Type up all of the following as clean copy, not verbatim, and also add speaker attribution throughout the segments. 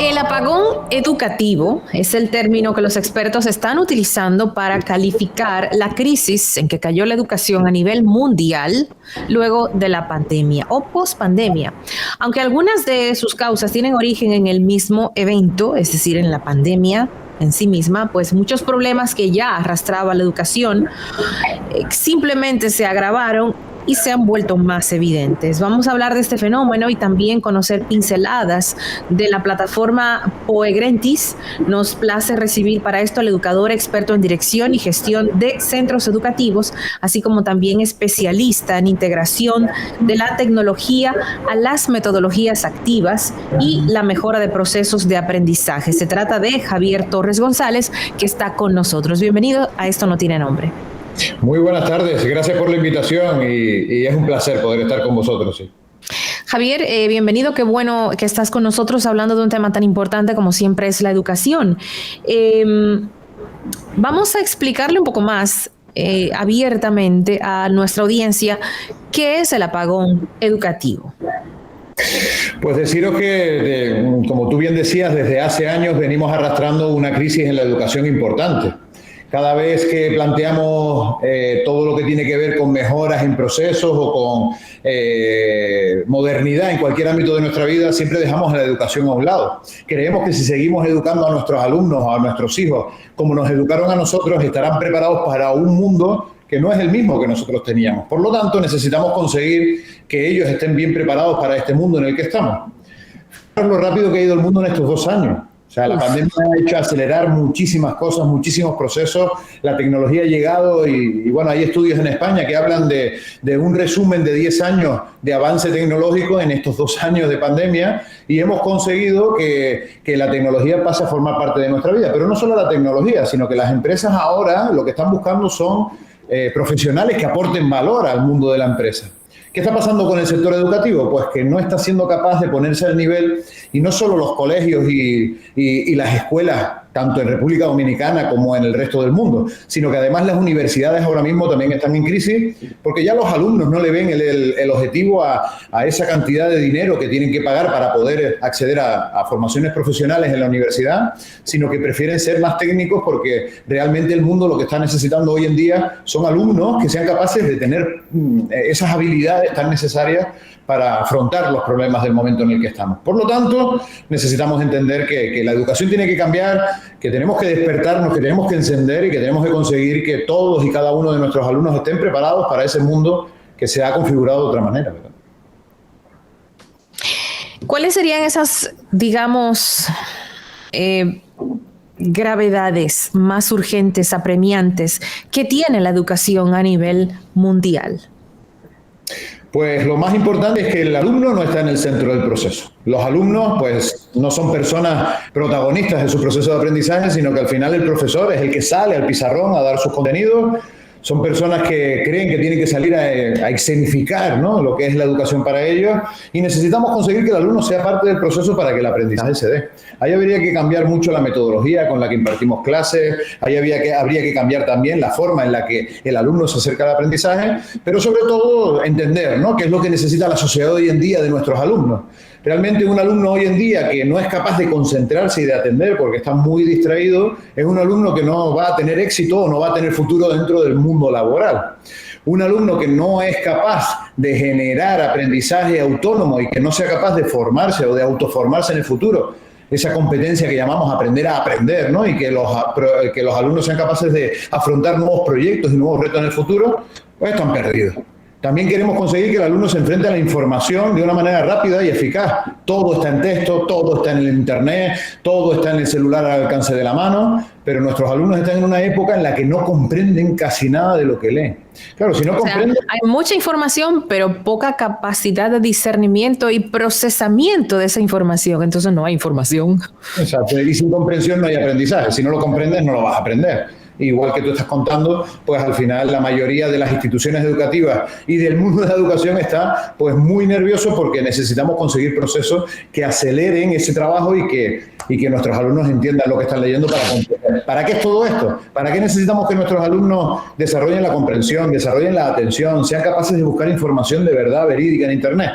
Speaker 1: El apagón educativo es el término que los expertos están utilizando para calificar la crisis en que cayó la educación a nivel mundial luego de la pandemia o pospandemia. Aunque algunas de sus causas tienen origen en el mismo evento, es decir, en la pandemia en sí misma, pues muchos problemas que ya arrastraba la educación simplemente se agravaron y se han vuelto más evidentes. Vamos a hablar de este fenómeno y también conocer pinceladas de la plataforma Poegrentis. Nos place recibir para esto al educador experto en dirección y gestión de centros educativos, así como también especialista en integración de la tecnología a las metodologías activas y la mejora de procesos de aprendizaje. Se trata de Javier Torres González, que está con nosotros. Bienvenido a Esto No Tiene Nombre.
Speaker 2: Muy buenas tardes, gracias por la invitación y es un placer poder estar con vosotros. Sí.
Speaker 1: Javier, bienvenido, qué bueno que estás con nosotros hablando de un tema tan importante como siempre es la educación. Vamos a explicarle un poco más abiertamente a nuestra audiencia qué es el apagón educativo.
Speaker 2: Pues deciros que, como tú bien decías, desde hace años venimos arrastrando una crisis en la educación importante. Cada vez que planteamos todo lo que tiene que ver con mejoras en procesos o con modernidad en cualquier ámbito de nuestra vida, siempre dejamos a la educación a un lado. Creemos que si seguimos educando a nuestros alumnos o a nuestros hijos como nos educaron a nosotros, estarán preparados para un mundo que no es el mismo que nosotros teníamos. Por lo tanto, necesitamos conseguir que ellos estén bien preparados para este mundo en el que estamos. Lo rápido que ha ido el mundo en estos 2 años. O sea, la pandemia ha hecho acelerar muchísimas cosas, muchísimos procesos, la tecnología ha llegado y bueno, hay estudios en España que hablan de un resumen de 10 años de avance tecnológico en estos 2 años de pandemia y hemos conseguido que la tecnología pase a formar parte de nuestra vida. Pero no solo la tecnología, sino que las empresas ahora lo que están buscando son profesionales que aporten valor al mundo de la empresa. ¿Qué está pasando con el sector educativo? Pues que no está siendo capaz de ponerse al nivel, y no solo los colegios y las escuelas, tanto en República Dominicana como en el resto del mundo, sino que además las universidades ahora mismo también están en crisis, porque ya los alumnos no le ven el objetivo a esa cantidad de dinero que tienen que pagar para poder acceder a formaciones profesionales en la universidad, sino que prefieren ser más técnicos porque realmente el mundo lo que está necesitando hoy en día son alumnos que sean capaces de tener esas habilidades tan necesarias para afrontar los problemas del momento en el que estamos. Por lo tanto, necesitamos entender que la educación tiene que cambiar, que tenemos que despertarnos, que tenemos que encender y que tenemos que conseguir que todos y cada uno de nuestros alumnos estén preparados para ese mundo que se ha configurado de otra manera, ¿verdad?
Speaker 1: ¿Cuáles serían esas, digamos, gravedades más urgentes, apremiantes que tiene la educación a nivel mundial?
Speaker 2: Pues lo más importante es que el alumno no está en el centro del proceso. Los alumnos, pues, no son personas protagonistas de su proceso de aprendizaje, sino que al final el profesor es el que sale al pizarrón a dar sus contenidos. Son personas que creen que tienen que salir a escenificar, ¿no?, lo que es la educación para ellos, y necesitamos conseguir que el alumno sea parte del proceso para que el aprendizaje se dé. Ahí habría que cambiar mucho la metodología con la que impartimos clases, ahí habría que cambiar también la forma en la que el alumno se acerca al aprendizaje, pero sobre todo entender, ¿no?, qué es lo que necesita la sociedad hoy en día de nuestros alumnos. Realmente un alumno hoy en día que no es capaz de concentrarse y de atender porque está muy distraído, es un alumno que no va a tener éxito o no va a tener futuro dentro del mundo laboral. Un alumno que no es capaz de generar aprendizaje autónomo y que no sea capaz de formarse o de autoformarse en el futuro, esa competencia que llamamos aprender a aprender, ¿no?, y que los alumnos sean capaces de afrontar nuevos proyectos y nuevos retos en el futuro, pues están perdidos. También queremos conseguir que el alumno se enfrente a la información de una manera rápida y eficaz. Todo está en texto, todo está en el internet, todo está en el celular al alcance de la mano, pero nuestros alumnos están en una época en la que no comprenden casi nada de lo que leen. Claro, si no comprenden...
Speaker 1: hay mucha información, pero poca capacidad de discernimiento y procesamiento de esa información. Entonces no hay información.
Speaker 2: Exacto, y sin comprensión no hay aprendizaje. Si no lo comprendes, no lo vas a aprender. Igual que tú estás contando, pues al final la mayoría de las instituciones educativas y del mundo de la educación está pues muy nervioso porque necesitamos conseguir procesos que aceleren ese trabajo y que nuestros alumnos entiendan lo que están leyendo para comprender. ¿Para qué es todo esto? ¿Para qué necesitamos que nuestros alumnos desarrollen la comprensión, desarrollen la atención, sean capaces de buscar información de verdad verídica en Internet?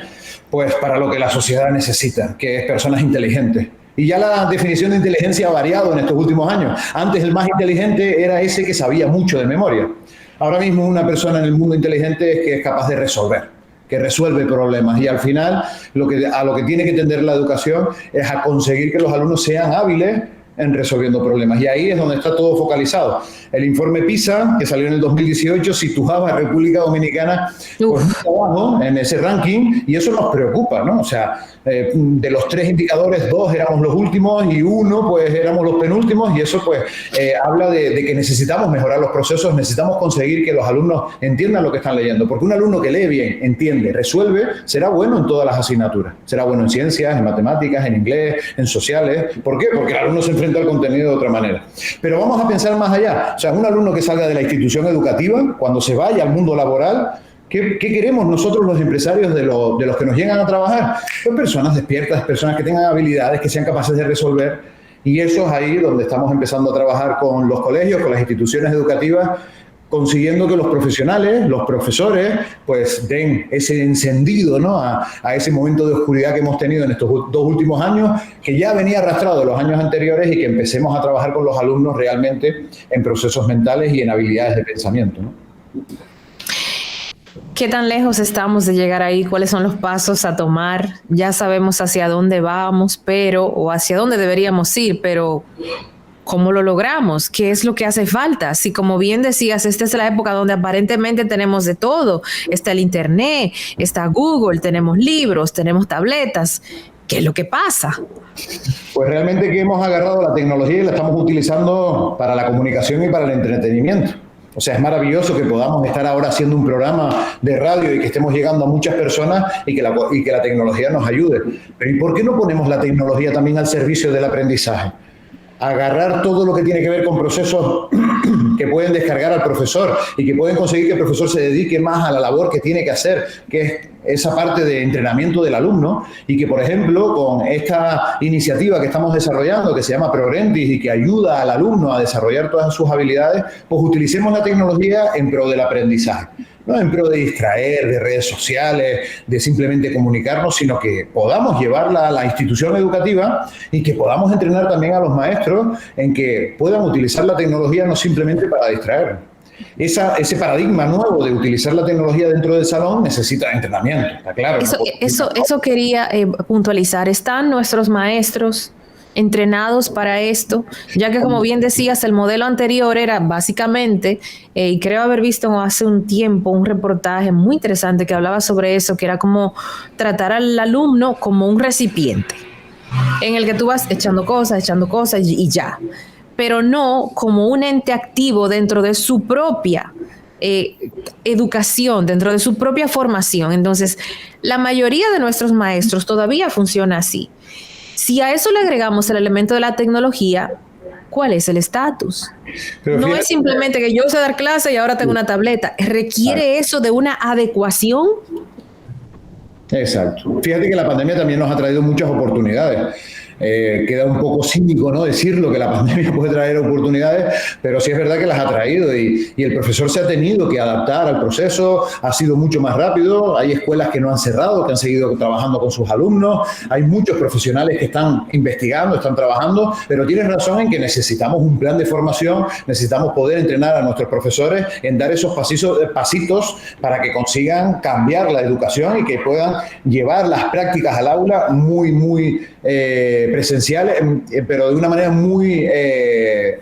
Speaker 2: Pues para lo que la sociedad necesita, que es personas inteligentes. Y ya la definición de inteligencia ha variado en estos últimos años. Antes el más inteligente era ese que sabía mucho de memoria. Ahora mismo una persona en el mundo inteligente es que es capaz de resolver, que resuelve problemas. Y al final a lo que tiene que tender la educación es a conseguir que los alumnos sean hábiles en resolviendo problemas. Y ahí es donde está todo focalizado. El informe PISA, que salió en el 2018, situaba a República Dominicana por muy abajo en ese ranking, y eso nos preocupa, ¿no? O sea, de los 3 indicadores, 2 éramos los últimos y 1, pues éramos los penúltimos, y eso pues habla de que necesitamos mejorar los procesos, necesitamos conseguir que los alumnos entiendan lo que están leyendo, porque un alumno que lee bien, entiende, resuelve, será bueno en todas las asignaturas, será bueno en ciencias, en matemáticas, en inglés, en sociales. ¿Por qué? Porque el alumno se enfrenta al contenido de otra manera. Pero vamos a pensar más allá. O sea, un alumno que salga de la institución educativa, cuando se vaya al mundo laboral, ¿qué queremos nosotros los empresarios de los que nos llegan a trabajar? Pues personas despiertas, personas que tengan habilidades, que sean capaces de resolver. Y eso es ahí donde estamos empezando a trabajar con los colegios, con las instituciones educativas, consiguiendo que los profesionales, los profesores, pues den ese encendido, ¿no? a ese momento de oscuridad que hemos tenido en estos 2 últimos años, que ya venía arrastrado de los años anteriores, y que empecemos a trabajar con los alumnos realmente en procesos mentales y en habilidades de pensamiento, ¿no?
Speaker 1: ¿Qué tan lejos estamos de llegar ahí? ¿Cuáles son los pasos a tomar? Ya sabemos hacia dónde vamos, o hacia dónde deberíamos ir, pero ¿cómo lo logramos? ¿Qué es lo que hace falta? Si, como bien decías, esta es la época donde aparentemente tenemos de todo. Está el internet, está Google, tenemos libros, tenemos tabletas. ¿Qué es lo que pasa?
Speaker 2: Pues realmente que hemos agarrado la tecnología y la estamos utilizando para la comunicación y para el entretenimiento. O sea, es maravilloso que podamos estar ahora haciendo un programa de radio y que estemos llegando a muchas personas y que la tecnología nos ayude. Pero ¿y por qué no ponemos la tecnología también al servicio del aprendizaje? Agarrar todo lo que tiene que ver con procesos que pueden descargar al profesor y que pueden conseguir que el profesor se dedique más a la labor que tiene que hacer, que es esa parte de entrenamiento del alumno, y que, por ejemplo, con esta iniciativa que estamos desarrollando, que se llama Progrentis y que ayuda al alumno a desarrollar todas sus habilidades, pues utilicemos la tecnología en pro del aprendizaje. No en pro de distraer, de redes sociales, de simplemente comunicarnos, sino que podamos llevarla a la institución educativa y que podamos entrenar también a los maestros en que puedan utilizar la tecnología no simplemente para distraer. Ese paradigma nuevo de utilizar la tecnología dentro del salón necesita entrenamiento, está claro.
Speaker 1: Eso quería puntualizar. ¿Están nuestros maestros entrenados para esto? Ya que, como bien decías, el modelo anterior era básicamente, y creo haber visto hace un tiempo un reportaje muy interesante que hablaba sobre eso, que era como tratar al alumno como un recipiente en el que tú vas echando cosas y ya, pero no como un ente activo dentro de su propia educación, dentro de su propia formación. Entonces, la mayoría de nuestros maestros todavía funciona así. Si a eso le agregamos el elemento de la tecnología, ¿cuál es el estatus? No es simplemente que yo sé dar clase y ahora tengo una tableta. ¿Requiere eso de una adecuación?
Speaker 2: Exacto. Fíjate que la pandemia también nos ha traído muchas oportunidades. Queda un poco cínico, ¿no?, decirlo, que la pandemia puede traer oportunidades, pero sí es verdad que las ha traído, y el profesor se ha tenido que adaptar al proceso, ha sido mucho más rápido. Hay escuelas que no han cerrado, que han seguido trabajando con sus alumnos, hay muchos profesionales que están investigando, están trabajando, pero tienes razón en que necesitamos un plan de formación, necesitamos poder entrenar a nuestros profesores en dar esos pasitos para que consigan cambiar la educación y que puedan llevar las prácticas al aula muy presenciales, pero de una manera muy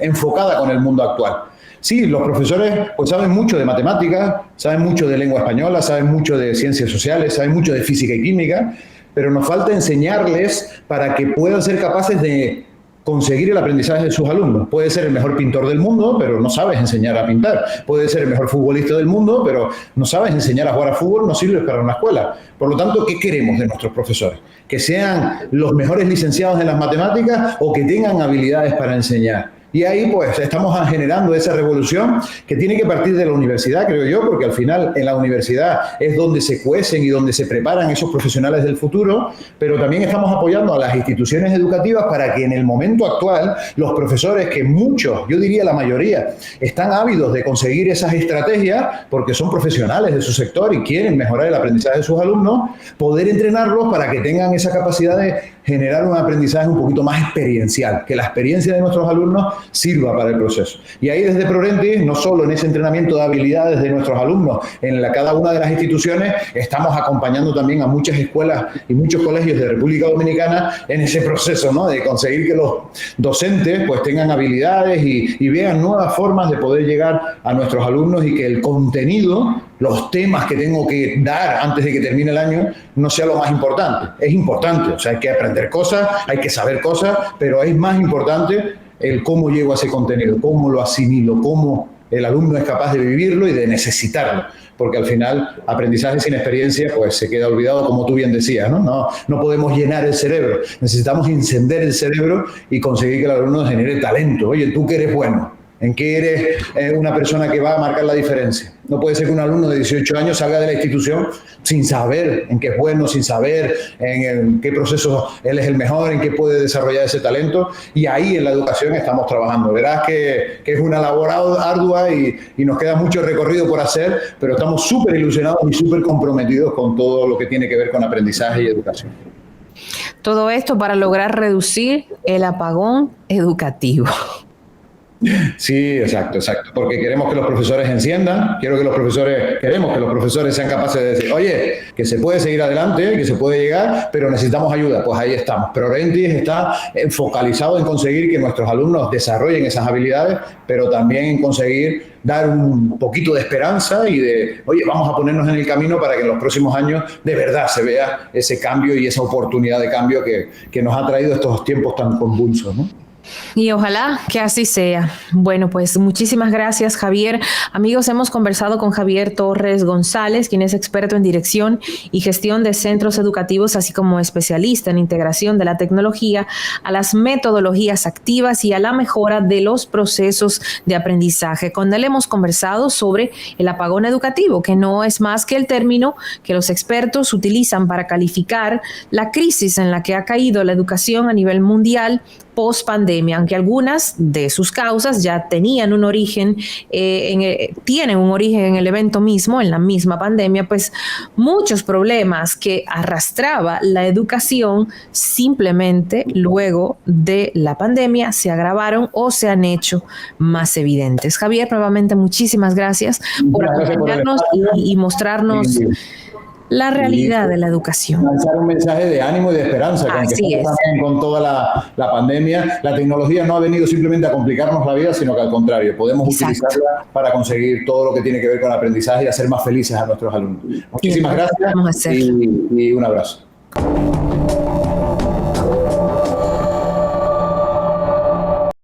Speaker 2: enfocada con el mundo actual. Sí, los profesores pues saben mucho de matemáticas, saben mucho de lengua española, saben mucho de ciencias sociales, saben mucho de física y química, pero nos falta enseñarles para que puedan ser capaces de conseguir el aprendizaje de sus alumnos. Puede ser el mejor pintor del mundo, pero no sabes enseñar a pintar. Puede ser el mejor futbolista del mundo, pero no sabes enseñar a jugar a fútbol, no sirves para una escuela. Por lo tanto, ¿qué queremos de nuestros profesores? ¿Que sean los mejores licenciados en las matemáticas o que tengan habilidades para enseñar? Y ahí pues estamos generando esa revolución que tiene que partir de la universidad, creo yo, porque al final en la universidad es donde se cuecen y donde se preparan esos profesionales del futuro, pero también estamos apoyando a las instituciones educativas para que en el momento actual los profesores, que muchos, yo diría la mayoría, están ávidos de conseguir esas estrategias porque son profesionales de su sector y quieren mejorar el aprendizaje de sus alumnos, poder entrenarlos para que tengan esa capacidad de generar un aprendizaje un poquito más experiencial, que la experiencia de nuestros alumnos sirva para el proceso. Y ahí desde ProRentis, no solo en ese entrenamiento de habilidades de nuestros alumnos en cada una de las instituciones, estamos acompañando también a muchas escuelas y muchos colegios de República Dominicana en ese proceso, ¿no? De conseguir que los docentes pues tengan habilidades y vean nuevas formas de poder llegar a nuestros alumnos y que el contenido, los temas que tengo que dar antes de que termine el año, no sea lo más importante. Es importante, o sea, hay que aprender cosas, hay que saber cosas, pero es más importante el cómo llego a ese contenido, cómo lo asimilo, cómo el alumno es capaz de vivirlo y de necesitarlo. Porque al final, aprendizaje sin experiencia, pues se queda olvidado, como tú bien decías, ¿no? No podemos llenar el cerebro, necesitamos encender el cerebro y conseguir que el alumno genere talento. Oye, tú que eres bueno, ¿en qué eres una persona que va a marcar la diferencia? No puede ser que un alumno de 18 años salga de la institución sin saber en qué es bueno, sin saber en qué proceso él es el mejor, en qué puede desarrollar ese talento. Y ahí en la educación estamos trabajando. Verás que es una labor ardua y nos queda mucho recorrido por hacer, pero estamos súper ilusionados y súper comprometidos con todo lo que tiene que ver con aprendizaje y educación.
Speaker 1: Todo esto para lograr reducir el apagón educativo.
Speaker 2: Sí, exacto, porque queremos que los profesores enciendan, queremos que los profesores sean capaces de decir, oye, que se puede seguir adelante, que se puede llegar, pero necesitamos ayuda. Pues ahí estamos. ProRentis está focalizado en conseguir que nuestros alumnos desarrollen esas habilidades, pero también en conseguir dar un poquito de esperanza y de, oye, vamos a ponernos en el camino para que en los próximos años de verdad se vea ese cambio y esa oportunidad de cambio que nos ha traído estos tiempos tan convulsos, ¿no?
Speaker 1: Y ojalá que así sea. Bueno, pues muchísimas gracias, Javier. Amigos, hemos conversado con Javier Torres González, quien es experto en dirección y gestión de centros educativos, así como especialista en integración de la tecnología a las metodologías activas y a la mejora de los procesos de aprendizaje. Con él hemos conversado sobre el apagón educativo, que no es más que el término que los expertos utilizan para calificar la crisis en la que ha caído la educación a nivel mundial post pandemia, aunque algunas de sus causas ya tenían un origen, tienen un origen en el evento mismo, en la misma pandemia, pues muchos problemas que arrastraba la educación simplemente luego de la pandemia se agravaron o se han hecho más evidentes. Javier, nuevamente muchísimas gracias por acompañarnos y mostrarnos la realidad de la educación.
Speaker 2: Lanzar un mensaje de ánimo y de esperanza, que aunque estamos también con toda la pandemia, la tecnología no ha venido simplemente a complicarnos la vida, sino que al contrario, podemos utilizarla para conseguir todo lo que tiene que ver con el aprendizaje y hacer más felices a nuestros alumnos. Muchísimas gracias y un abrazo.